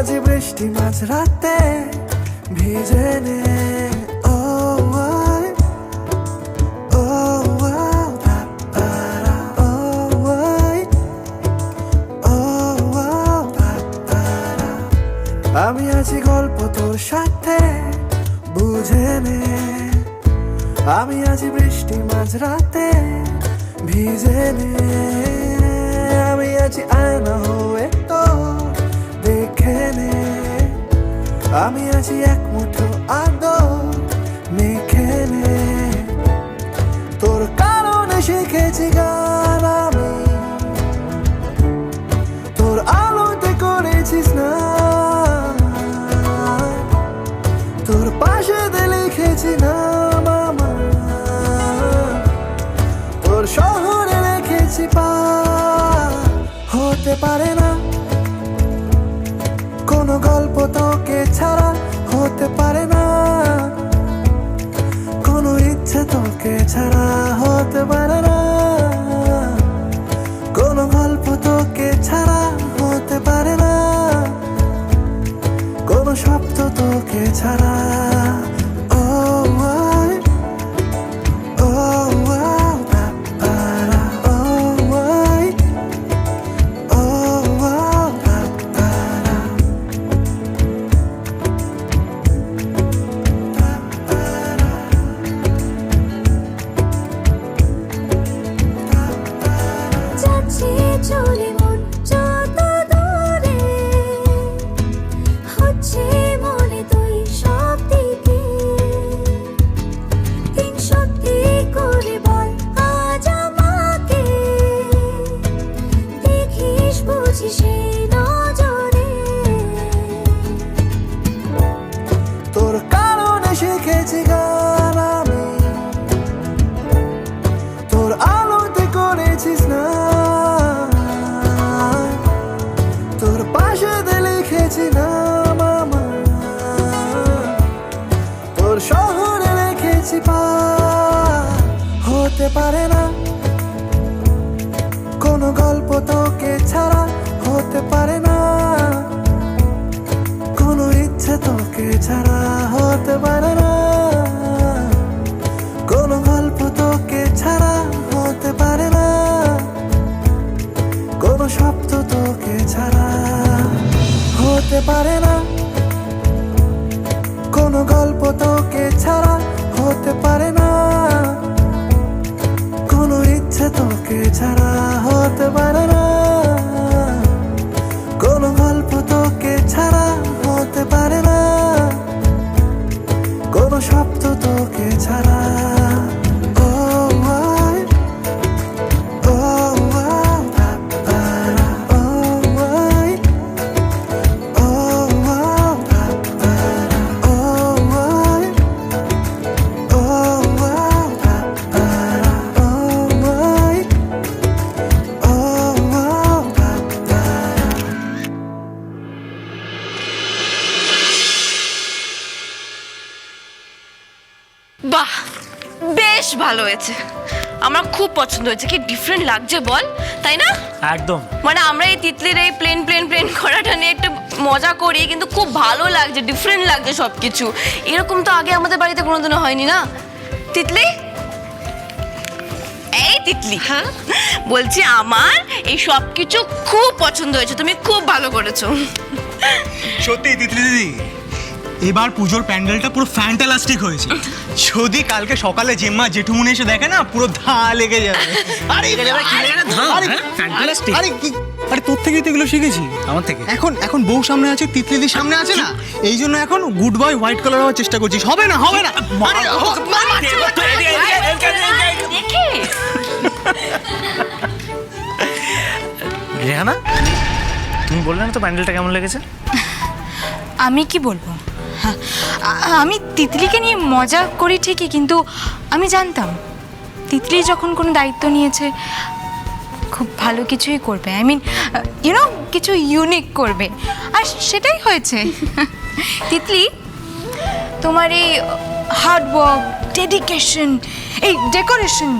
আজ বৃষ্টি মাঝরাতে ভিজে নে ও আয়, ও তারা ও আয়, ও তারা। আমি আছি গল্প তোর সাথে বুঝে নে, আমি আছি বৃষ্টি মাঝরাতে ভিজে নে, আমি আছি আয়না হয়ে তো দেখে নে, আমি আছি এক মুঠো আদর মেখে নে। তোর কারণে শিখেছি গান আমি, তোর আলোতে করেছিস না, তোর পাশে লিখেছি নাম আমার, তোর শহরে রেখেছি পা। হতে পারে না কোনো গল্প তোকে ছাড়া, হতে পারে না কোনো ইচ্ছে তোকে ছাড়া, হতে পারে না কোনো গল্প তোকে ছাড়া, হতে পারে না কোনো শব্দ তোকে ছাড়া। তোর কারণে শিখেছি গান আমি, তোর আলোতে করেছিস না, তোর পাশে লিখেছি নাম আমার, তোর শহরে রেখেছি পা। হতে পারে না কোনো গল্প তোকে ছাড়া, হতে পারে না কোনো ইচ্ছে তোকে ছাড়া, হতে পারে না কোনো গল্প তোকে ছাড়া, হতে পারে না কোনো শব্দ তোকে ছাড়া, হতে পারে না কোনো গল্প তোকে ছাড়া, হতে পারে না কোনো ইচ্ছে তোকে ছাড়া, হতে পারে না কোনো গল্প তোকে ছাড়া, হতে পারে না কোনো শব্দ তোকে ছাড়া। বাহ, বেশ ভালো হয়েছে, আমার খুব পছন্দ হয়েছে। কি ডিফারেন্ট লাগছে বল, তাই না? একদম। মানে আমরা এই তিতলির এই প্লেন প্লেন প্লেন করাটা নিয়ে একটু মজা করি, কিন্তু খুব ভালো লাগছে, ডিফারেন্ট লাগছে সবকিছু। এরকম তো আগে আমাদের বাড়িতে কোনোদিনও হয়নি না তিতলি। এই তিতলি, হ্যাঁ বলছি আমার এই সব কিছু খুব পছন্দ হয়েছে, তুমি খুব ভালো করেছো। সত্যি তিতলি দিদি, এবার পুজোর প্যান্ডেলটা পুরো ফ্যান্টালাস্টিক হয়েছে। যদি কালকে সকালে জেম্মা জেঠুমুনি এসে দেখে না, পুরো ধা লেগে যাবে। আরে ফ্যান্টালাস্টিক, আরে তোর থেকেই তো এগুলো শিখেছি। আমার থেকে? এখন বউ সামনে আছে, তিতলিদির সামনে আছে না, এই জন্য এখন গুড বয় হোয়াইট কালার হওয়ার চেষ্টা করছিস। হবে না, হবে না। রেহানা, তুমি বললে না তো প্যান্ডেলটা কেমন লেগেছে? আমি কি বলবো, আমি তিতলিকে নিয়ে মজা করি ঠিকই, কিন্তু আমি জানতাম তিতলি যখন কোনো দায়িত্ব নিয়েছে খুব ভালো কিছুই করবে। আই মিন কিছু ইউনিক করবে, আর সেটাই হয়েছে। তিতলি, তোমার এই হার্ড ওয়ার্ক, ডেডিকেশন, এই ডেকোরেশন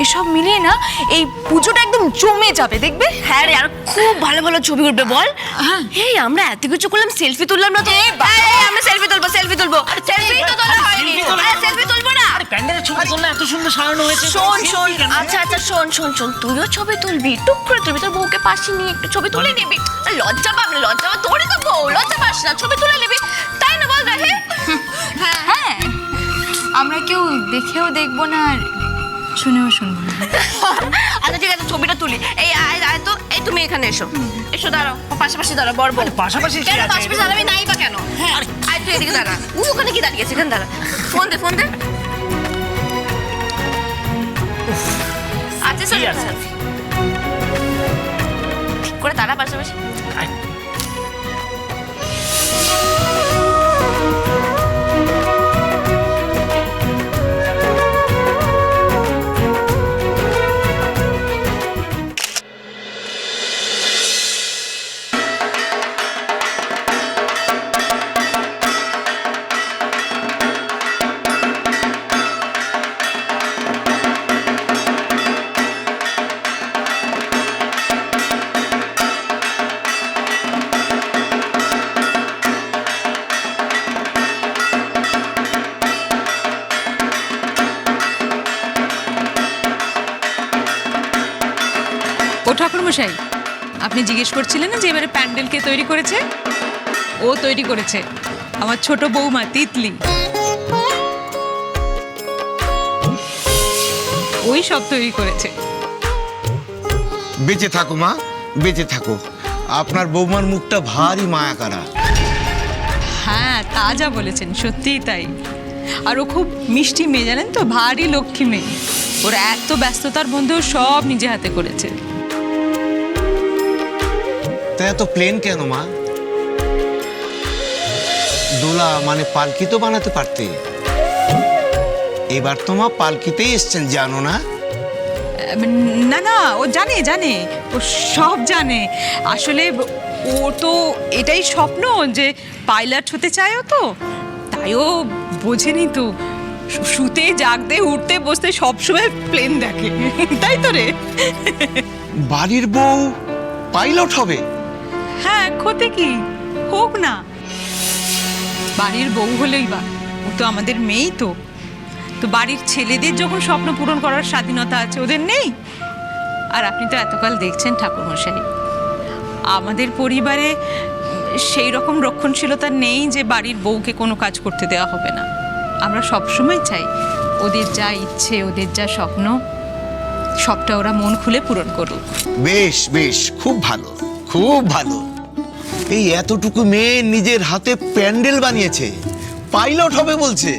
এসব মিলিয়ে না এই পুজোটা একদম জমে যাবে দেখবে। হ্যাঁ রে, আর খুব ভালো ভালো ছবি উঠবে বল। হ্যাঁ। এই আমরা এত কিছু করলাম, সেলফি তুললাম না তো? এই, আমরা সেলফি তুলবো। সেলফি তো তোলা হয়নি। সেলফি তুলবো না? প্যান্ডেলের ছবি তোলা এত সুন্দর সাজানো হয়েছে। শোন, আচ্ছা শোন, তুইও ছবি তুলবি, টুক করে তুলবি, তোর বউকে পাশে নিয়ে একটু ছবি তুলে নিবি। লজ্জা পাবি না, লজ্জা পাবি, তোরই তো বউ, লজ্জা পাস না, ছবি তুলে নিবি, তাই না বল রাহে? হ্যাঁ, আমরা কেউ দেখেও দেখবো না আর শুনেও শুনবো না। আচ্ছা ঠিক আছে, ছবিটা তুলি। এই আয় তো, এই তুমি এখানে এসো দাঁড়াও, পাশাপাশি দাঁড়াও, বর বউ পাশাপাশি কেন পাশাপাশি দাঁড়াবি নাই বা কেন? হ্যাঁ, আয় তুই এদিকে দাঁড়া। ওখানে কি দাঁড়িয়েছে? এখানে দাঁড়া, ফোন দে। আচ্ছা সেলফি ঠিক করে দাঁড়া পাশাপাশি। ও ঠাকুরমশাই, আপনি জিজ্ঞেস করছিলেন না যে এবারে প্যান্ডেল কে তৈরি করেছে? ও তৈরি করেছে, আমার ছোট বৌমা তিতলি। ওই সব তৈরি করেছে। বেঁচে থাকো মা, বেঁচে থাকো। আপনার বৌমার মুখটা ভারী মায়া করা। হ্যাঁ, তা যা বলেছেন সত্যিই তাই। আর ও খুব মিষ্টি মেয়ে, জানেন তো, ভারী লক্ষ্মী মেয়ে। ওর এত ব্যস্ততার মধ্যেও সব নিজে হাতে করেছে। তা এত প্লেন কেন মা? দোলা মানে পালকি তো বানাতে পারতে। এবার তো মা পালকিতেই এসছেন, জানো না? না না, ও জানে, ও সব জানে। আসলে ও তো এটাই স্বপ্ন যে পাইলট হতে চায়, ও তো তাই ও বোঝেনি তো, শুতে জাগতে উঠতে বসতে সবসময় প্লেন দেখে, তাই তো রে। বাড়ির বউ পাইলট হবে? হ্যাঁ, ক্ষতি কি, হোক না। বাড়ির বউ হলেই বা, ও তো আমাদের মেয়েই তো। তো বাড়ির ছেলেদের যখন স্বপ্ন পূরণ করার স্বাধীনতা আছে, ওদের নেই? আর আপনি তো এতকাল দেখছেন ঠাকুরমশাই, আমাদের পরিবারে সেই রকম রক্ষণশীলতা নেই যে বাড়ির বউকে কোনো কাজ করতে দেওয়া হবে না। আমরা সবসময় চাই ওদের যা ইচ্ছে, ওদের যা স্বপ্ন, সবটা ওরা মন খুলে পূরণ করুক। বেশ বেশ, খুব ভালো, খুব ভালো। এই এতটুকু মেয়ে নিজের হাতে প্যান্ডেল বানিয়েছে, পাইলট হবে বলছে।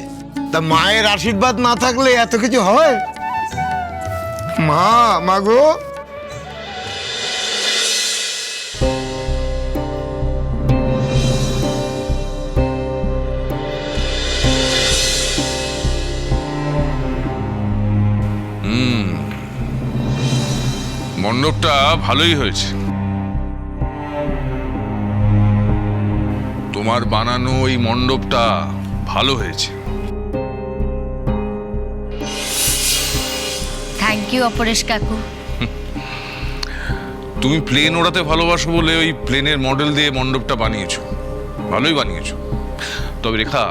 তা মায়ের আশীর্বাদ না থাকলে এত কিছু হয়? মা গো। মণ্ডপটা ভালোই হয়েছে। তোমার বানানো এই মণ্ডপটা ভালো হয়েছে। থ্যাংক ইউ অপরেশ কাকু। তুমি প্লেন ওড়াতে ভালোবাসো বলে ওই প্লেনের মডেল দিয়ে মণ্ডপটা বানিয়েছো, ভালোই বানিয়েছো। তবে রেখা,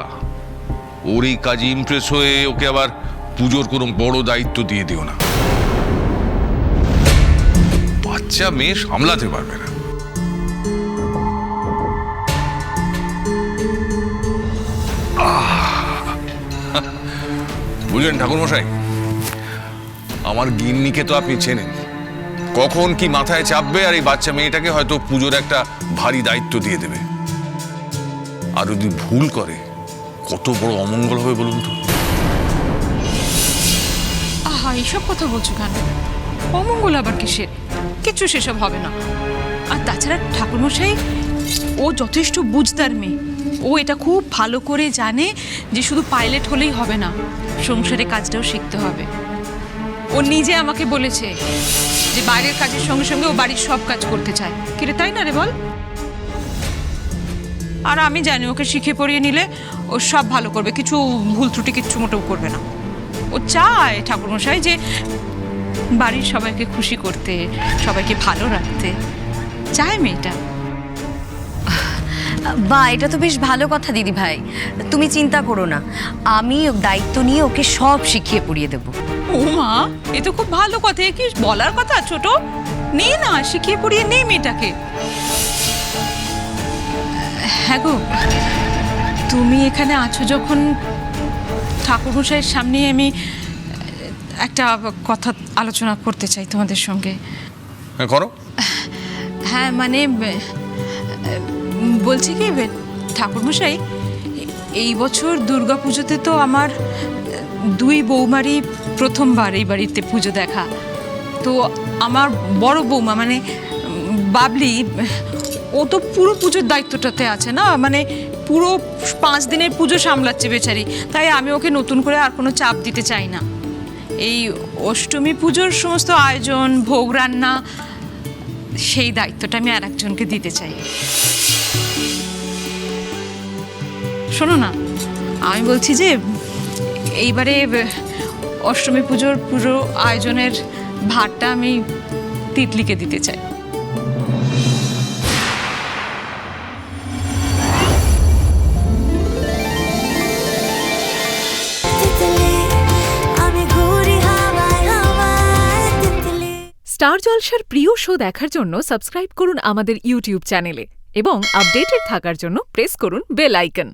ওর এই কাজে ইমপ্রেস হয়ে ওকে আবার পুজোর কোনো বড় দায়িত্ব দিয়ে দিও না। বাচ্চা মেয়ে সামলাতে পারবে না। বুঝলেন ঠাকুরমশাই, আমার গিন্নিকে তো আপনি চেনেন, কখন কি মাথায় চাপবে আর এই বাচ্চা মেয়েটাকে হয়তো পুজোর একটা ভারী দায়িত্ব দিয়ে দেবে। আর যদি ভুল করে কত বড় অমঙ্গল হবে বলুন তো। আহা, এইসব কথা বলছো কেন? অমঙ্গল আবার কিসের? কিচ্ছু সেসব হবে না। আর তাছাড়া ঠাকুরমশাই, ও যথেষ্ট বুঝদার মেয়ে। ও এটা খুব ভালো করে জানে যে শুধু পাইলট হলেই হবে না, সংসারে কাজটাও শিখতে হবে। ও নিজে আমাকে বলেছে যে বাইরের কাজের সঙ্গে সঙ্গে ও বাড়ির সব কাজ করতে চায়। কিরে, তাই না রে বল? আর আমি জানি ওকে শিখে পড়িয়ে নিলে ও সব ভালো করবে, কিছু ভুল ত্রুটি কিচ্ছু মোটেও করবে না। ও চায় ঠাকুরমশাই যে বাড়ির সবাইকে খুশি করতে, সবাইকে ভালো রাখতে চায় মেয়েটা। বা এটা তো বেশ ভালো কথা দিদি ভাই, তুমি চিন্তা করো না, আমি দায়িত্ব নিয়ে ওকে সব শিখিয়ে পড়িয়ে দেবো। ও মা, এ তো খুব ভালো কথা, কি বলার কথা ছোট, নে না শিখিয়ে পড়িয়ে নে মেয়েটাকে। হ্যাঁ গো, তুমি এখানে আছো যখন ঠাকুরমশাইয়ের সামনে আমি একটা কথা আলোচনা করতে চাই তোমাদের সঙ্গে। হ্যাঁ করো। হ্যাঁ মানে বলছি কি ঠাকুরমশাই, এই বছর দুর্গাপুজোতে তো আমার দুই বৌমারই প্রথমবার এই বাড়িতে পুজো দেখা। তো আমার বড় বৌমা মানে বাবলি, ও তো পুরো পুজোর দায়িত্বটাতে আছে না, মানে পুরো 5 দিনের পুজো সামলাচ্ছে বেচারি। তাই আমি ওকে নতুন করে আর কোনো চাপ দিতে চাই না। এই অষ্টমী পুজোর সমস্ত আয়োজন, ভোগ রান্না, সেই দায়িত্বটা আমি আর একজনকে দিতে চাই। শোনো না, আমি বলছি যে এইবারে অষ্টমী পুজোর পুরো আয়োজনের ভারটা আমি তিতলিকে দিতে চাই। স্টার জলসার প্রিয় শো দেখার জন্য সাবস্ক্রাইব করুন আমাদের ইউটিউব চ্যানেলে এবং আপডেটেড থাকার জন্য প্রেস করুন বেল আইকন।